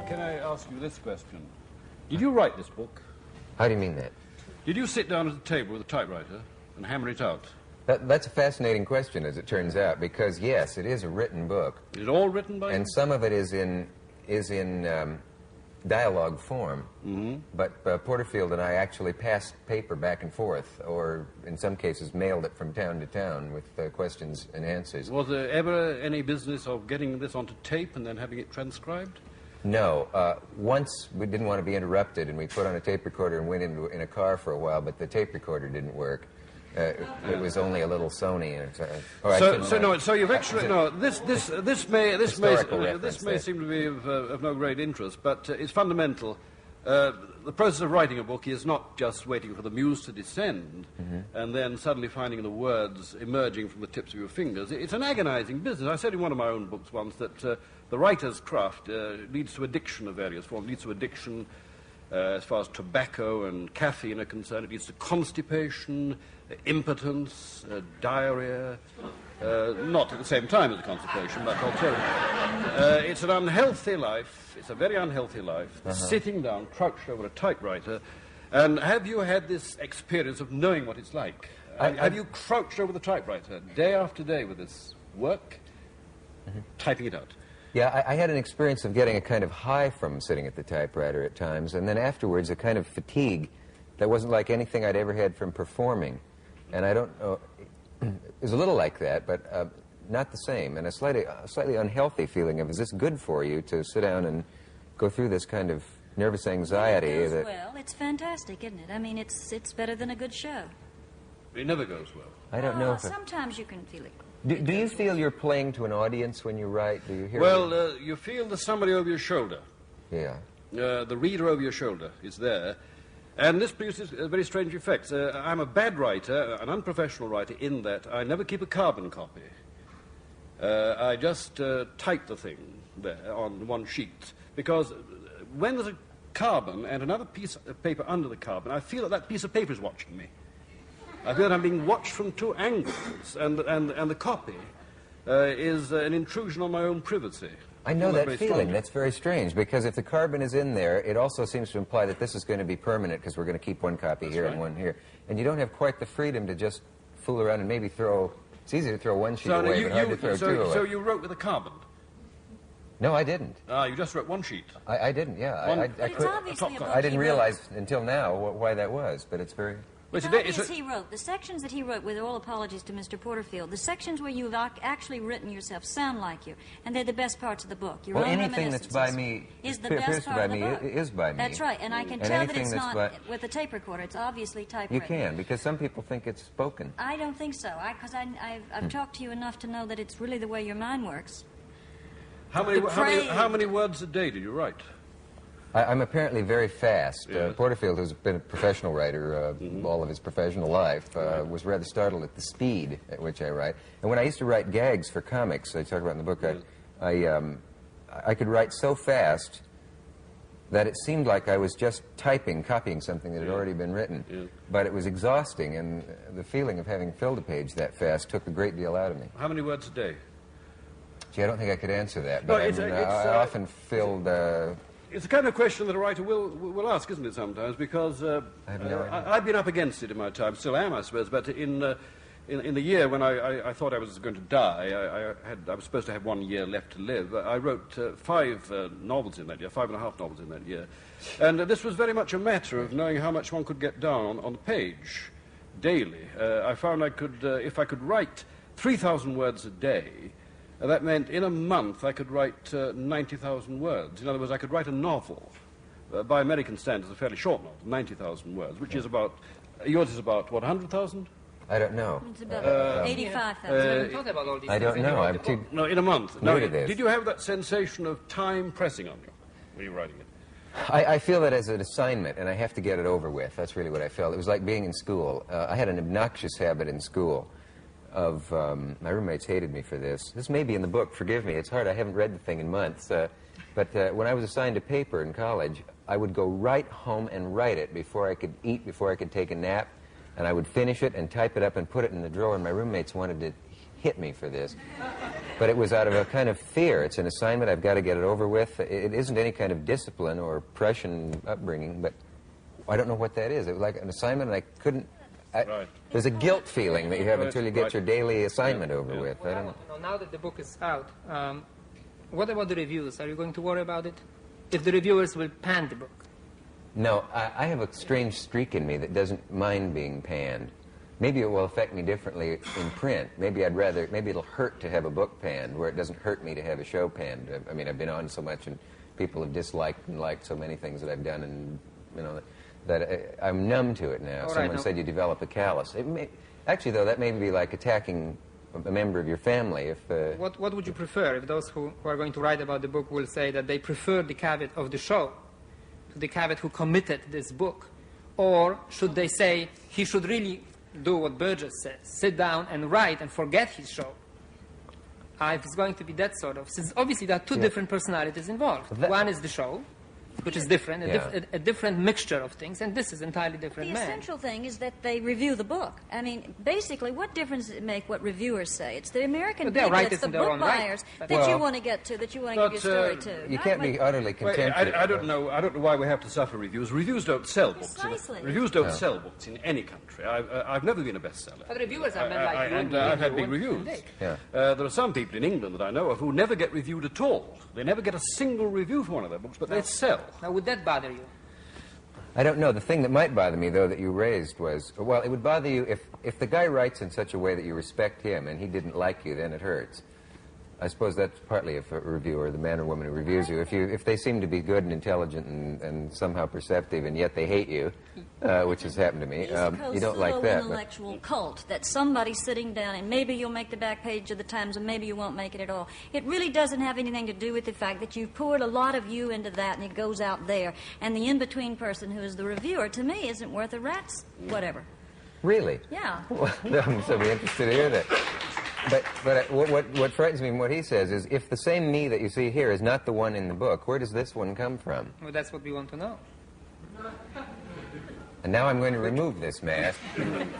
can I ask you this question? Did you write this book? How do you mean that? Did you sit down at a table with a typewriter and hammer it out? That's a fascinating question, as it turns out, because yes, it is a written book. Is it all written by you? And some of it is in dialogue form. Mm-hmm. But Porterfield and I actually passed paper back and forth, or in some cases mailed it from town to town with questions and answers. Was there ever any business of getting this onto tape and then having it transcribed? No. Once we didn't want to be interrupted, and we put on a tape recorder and went in a car for a while, but the tape recorder didn't work. It was only a little Sony. So you've actually this may seem to be of no great interest, but it's fundamental. The process of writing a book is not just waiting for the muse to descend and then suddenly finding the words emerging from the tips of your fingers. It's an agonizing business. I said in one of my own books once that the writer's craft leads to addiction of various forms. It leads to addiction as far as tobacco and caffeine are concerned. It leads to constipation, impotence, diarrhea, not at the same time as the constipation, but alternatively. It's an unhealthy life. It's a very unhealthy life, sitting down, crouched over a typewriter. And have you had this experience of knowing what it's like? Have you crouched over the typewriter day after day with this work, typing it out? Yeah, I had an experience of getting a kind of high from sitting at the typewriter at times, and then afterwards a kind of fatigue that wasn't like anything I'd ever had from performing. And I don't know, it was a little like that, but not the same, and a slightly unhealthy feeling of, is this good for you to sit down and go through this kind of nervous anxiety? It goes well. It's fantastic, isn't it? I mean, it's better than a good show. It never goes well. I don't know if sometimes you can feel it. Do you feel you're playing to an audience when you write? Do you hear? Well, you feel there's somebody over your shoulder. Yeah. The reader over your shoulder is there. And this produces very strange effects. I'm a bad writer, an unprofessional writer, in that I never keep a carbon copy. I just type the thing there on one sheet. Because when there's a carbon and another piece of paper under the carbon, I feel that that piece of paper is watching me. I feel that I'm being watched from two angles, and the copy is an intrusion on my own privacy. I know that feeling. That's very strange, because if the carbon is in there, it also seems to imply that this is going to be permanent, because we're going to keep one copy here and one here. And you don't have quite the freedom to just fool around and maybe throw... It's easy to throw one sheet away, but hard to throw two away. So you wrote with a carbon? No, I didn't. You just wrote one sheet? I didn't, yeah. I didn't realize until now why that was, but it's very... He wrote. The sections that he wrote, with all apologies to Mr. Porterfield, the sections where you've actually written yourself sound like you, and they're the best parts of the book. Your own anything that's by me is the best part of the book. Is by me. That's right, and I can tell that it's not with a tape recorder. It's obviously typewritten. You can, because some people think it's spoken. I don't think so, because I've talked to you enough to know that it's really the way your mind works. How many words a day do you write? I'm apparently very fast. Yeah. Porterfield, who's been a professional writer all of his professional life, was rather startled at the speed at which I write. And when I used to write gags for comics, I talk about in the book, I could write so fast that it seemed like I was just copying something that had already been written. Yeah. But it was exhausting, and the feeling of having filled a page that fast took a great deal out of me. How many words a day? Gee, I don't think I could answer that, but I often filled... It's the kind of question that a writer will ask, isn't it, sometimes? Because I've been up against it in my time, still am, I suppose. But in the year when I thought I was going to die, I was supposed to have 1 year left to live. I wrote 5 novels in that year, 5.5 novels in that year. And this was very much a matter of knowing how much one could get down on the page daily. I found I could, if I could write 3,000 words a day, that meant in a month I could write 90,000 words. In other words, I could write a novel. By American standards, a fairly short novel, 90,000 words, which is about... Yours is about, what, 100,000? I don't know. It's about 85,000. I don't know. I'm too... No, in a month. Now, to this. Did you have that sensation of time pressing on you when you were writing it? I feel that as an assignment, and I have to get it over with. That's really what I felt. It was like being in school. I had an obnoxious habit in school of... my roommates hated me for this. This may be in the book. Forgive me. It's hard. I haven't read the thing in months. But when I was assigned a paper in college, I would go right home and write it before I could eat, before I could take a nap. And I would finish it and type it up and put it in the drawer, and my roommates wanted to hit me for this. But it was out of a kind of fear. It's an assignment, I've got to get it over with. It isn't any kind of discipline or Prussian upbringing, but I don't know what that is. It was like an assignment, and I couldn't... Right. There's a guilt feeling that you have until you get your daily assignment over with. Well, I want to know, now that the book is out, what about the reviews? Are you going to worry about it? If the reviewers will pan the book? No, I have a strange streak in me that doesn't mind being panned. Maybe it will affect me differently in print. Maybe it'll hurt to have a book panned, where it doesn't hurt me to have a show panned. I mean, I've been on so much, and people have disliked and liked so many things that I've done, and, you know, that I'm numb to it now. Someone said you develop a callus. Actually, though, that may be like attacking a member of your family. If What would you prefer if those who are going to write about the book will say that they prefer the Cavett of the show to the Cavett who committed this book? Or should they say he should really do what Burgess says, sit down and write and forget his show? If it's going to be that sort of... Since obviously there are two different personalities involved. One is the show, which is different, a different mixture of things, and this is entirely different The essential thing is that they review the book. I mean, basically, what difference does it make what reviewers say? It's the American people, it's the book buyers that you want to get to, that you want to give your story to. You can't be utterly contemptuous. I don't know why we have to suffer reviews. Reviews don't sell books. Precisely. Reviews don't sell books in any country. I've never been a bestseller. But reviewers are men like you. And I've had big reviews. Yeah. There are some people in England that I know of who never get reviewed at all. They never get a single review for one of their books, but they sell. Now, would that bother you? I don't know. The thing that might bother me, though, that you raised was, well, it would bother you if the guy writes in such a way that you respect him and he didn't like you, then it hurts. I suppose that's partly if a reviewer, the man or woman who reviews you, if they seem to be good and intelligent and somehow perceptive, and yet they hate you, which has happened to me, you don't like that. It's a intellectual cult that somebody's sitting down, and maybe you'll make the back page of the Times, and maybe you won't make it at all. It really doesn't have anything to do with the fact that you've poured a lot of you into that, and it goes out there. And the in-between person who is the reviewer, to me, isn't worth a rat's whatever. Really? Yeah. Well, I'm so interested to hear that. But what frightens me in what he says is, if the same me that you see here is not the one in the book, where does this one come from? Well, that's what we want to know. And now I'm going to remove this mask and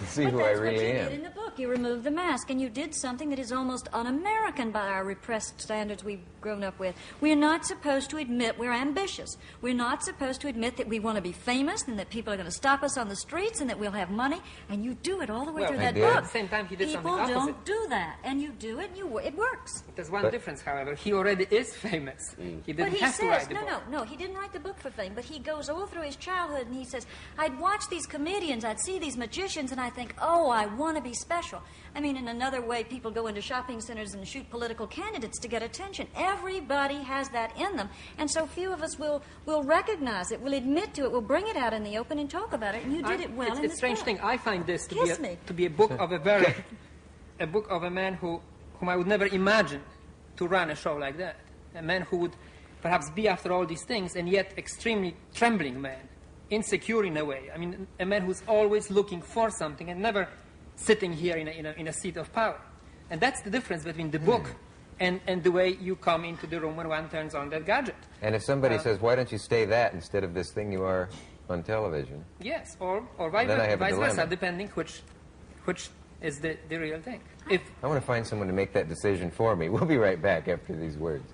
see who I really am. That's what you did in the book. You removed the mask, and you did something that is almost un-American by our repressed standards we've grown up with. We're not supposed to admit we're ambitious. We're not supposed to admit that we want to be famous and that people are going to stop us on the streets and that we'll have money, and you do it all the way through that book. At the same time, he did something opposite. People don't do that, and you do it, and it works. There's one difference, however. He already is famous. He didn't have to write the book. No, he didn't write the book for fame, but he goes all through his childhood, and he says, I'd watch these comedians, I'd see these magicians, and I think, oh, I want to be special. I mean, in another way, people go into shopping centers and shoot political candidates to get attention. Everybody has that in them, and so few of us will recognize it, will admit to it, will bring it out in the open and talk about it, and you did it well in this book. It's a strange thing. I find this to be a book of a book of a man whom I would never imagine to run a show like that. A man who would perhaps be after all these things, and yet extremely trembling man, insecure in a way. I mean, a man who's always looking for something and never sitting here in a seat of power. And that's the difference between the book and the way you come into the room when one turns on that gadget. And if somebody says, why don't you stay that instead of this thing you are on television? Yes, or vice versa, depending which is the real thing. I want to find someone to make that decision for me. We'll be right back after these words.